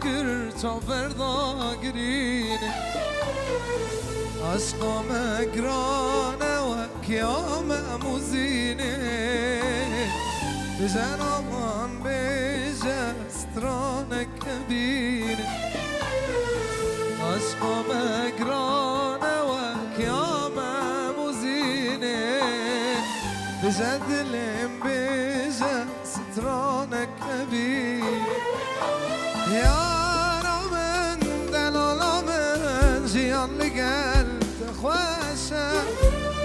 كر تافردا گرینه عشقام گرانه و کیام موزینه بجن آمان بجسترانک بینه عشقام گرانه و کیام موزینه بجن دلم بجسترانک بینه یارمن دلالمن جیان لگل تخوشه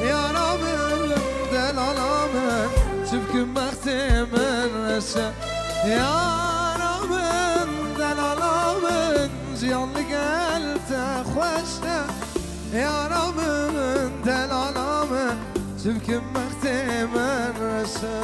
یارمن دلالمن شبکم وقتی من رشه یارمن دلالمن جیان لگل تخوشه یارمن دلالمن شبکم وقتی من رشه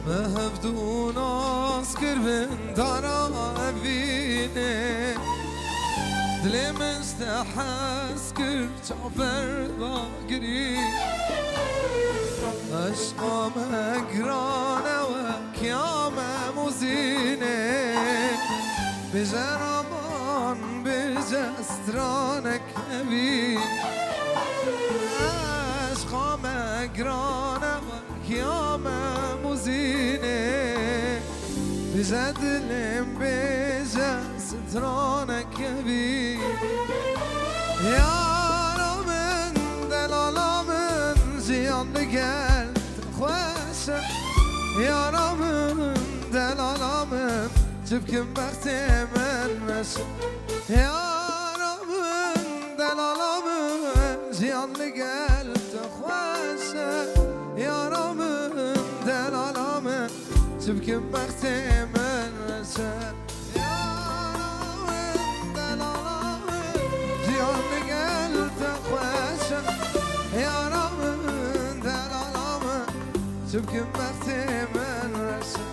مهفدون آسکر بن دارا اوینه دلم استحس کر چافر باگری عشقام گرانه و کیام موزینه بجرمان بجسترانک بین عشقام گرانه و کیام موزینه بجدلم بجسترانک بین یارمن دلالمن جیان لگل تخوشه یارمن دلالمن جبکم وقتی من مشه یارمن دلالمن جیان لگل تخوشه یارمن دلالمن جبکم وقتی من مشه یارمن دلالمن شبکم وقتی من رسه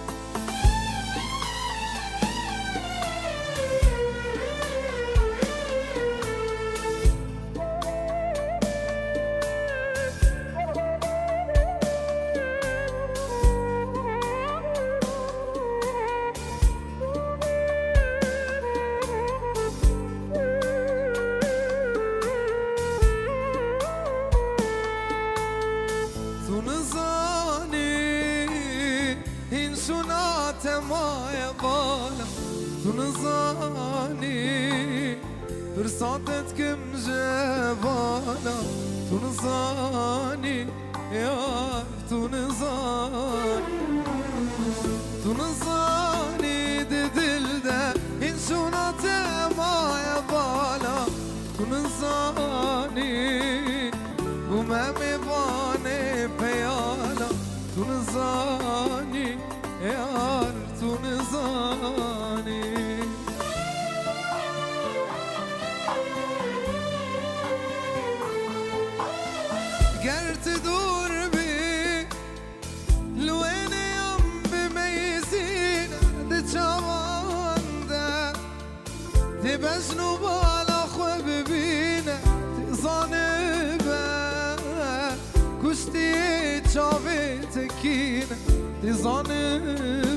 مای بالا تو نزانی فرصتت کم جوانا تو نزانی یار تو نزانی دی دل ده این سنت مای بالا تو نزانی بومم بانه پیالا تو نزانی یار تو نزانی گرت دور بی لوینیم بمیزین دی چوانده دی بجنو بالا خواه ببینه دی زانه به کشتی چاوی تکینه دی زانه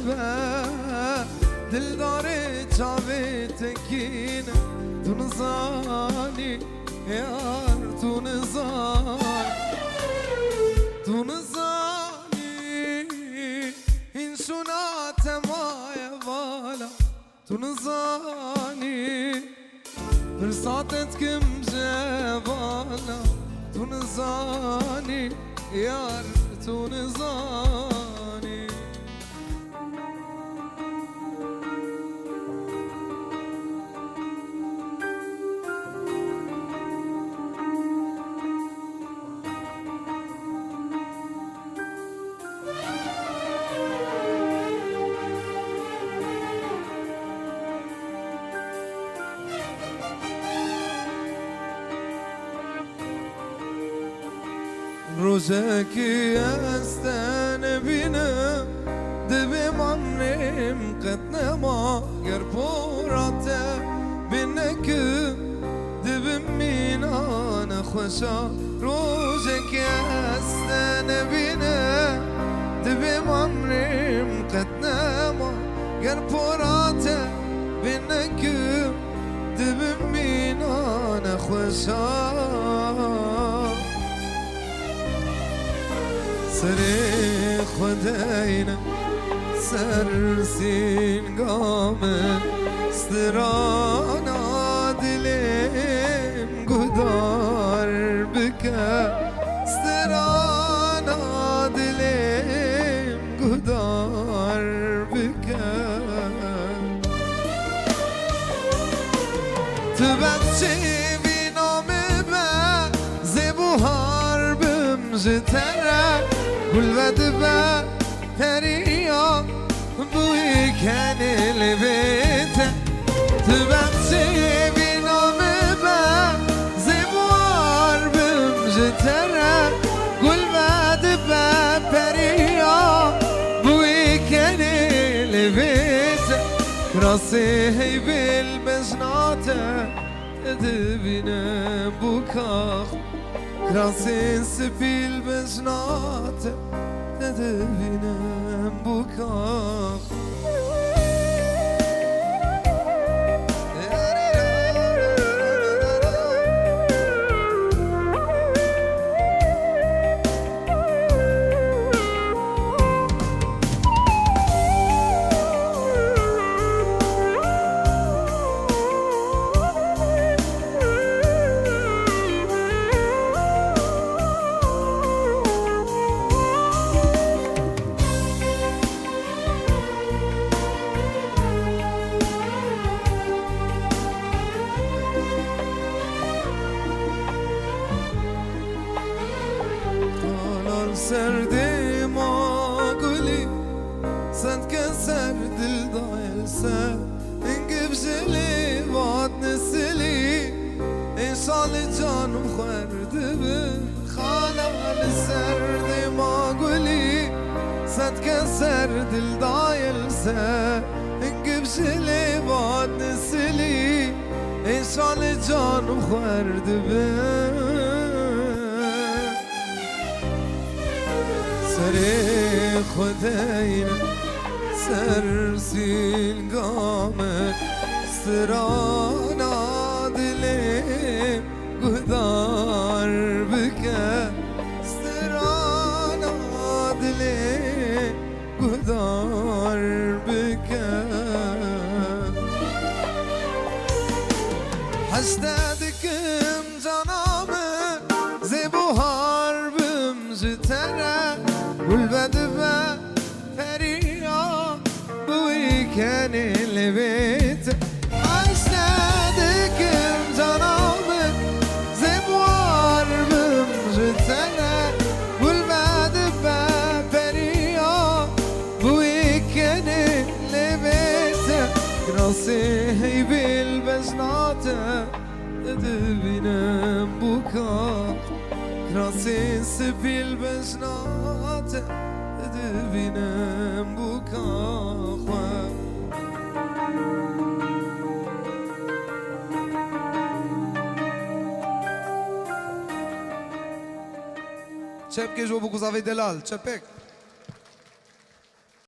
به دلدار چاوی تکینه تو نزانی یار تو نزانی این سنت مای والا تو نزانی فرصتت کم جوانا تو نزانی یار تو نزانی روزکی استن بینم دبی منم قد نما گر پورات بینکم دبی مینان خوشا روزکی استن بینم دبی منم قد نما گر پورات بینکم دبی مینان خوشا سری خداینا سرسین گامه سترانا دلیم گدار بکه سترانا دلیم گدار بکه تو بچه بینامه به زبوهار بمجتره گل و دبا تریا بوی کنل بیت تو بچه بینامه با زبوار بمجتره گل و دبا تریا بوی کنل بیت راسه هی بل بجناته تدبینه بوکاخ Krasin spil beznate te devinem bukak سردی ما گلی سند که سرد دایلسه اینگه بجلی باد نسلی این سال جانم خورده بین خالال سردی ما گلی سند که سرد دایلسه اینگه بجلی باد نسلی این سال جانم خورده بین سری خداینا سرسین گامه سترانا دلیم گدار بکه سترانا دلیم گدار بکه حسدکم جانامه زبوهار بمجتره گل و دبا فریا بوی کنل بیت اشتدکم جانامه زبوار بمجتنه گل و دبا فریا بوی کنل بیت راسه هی بل بجناته دبینم بوکا Krasin spil beznate devinem bu kahve Çepke jo bu kuzavi delal çepek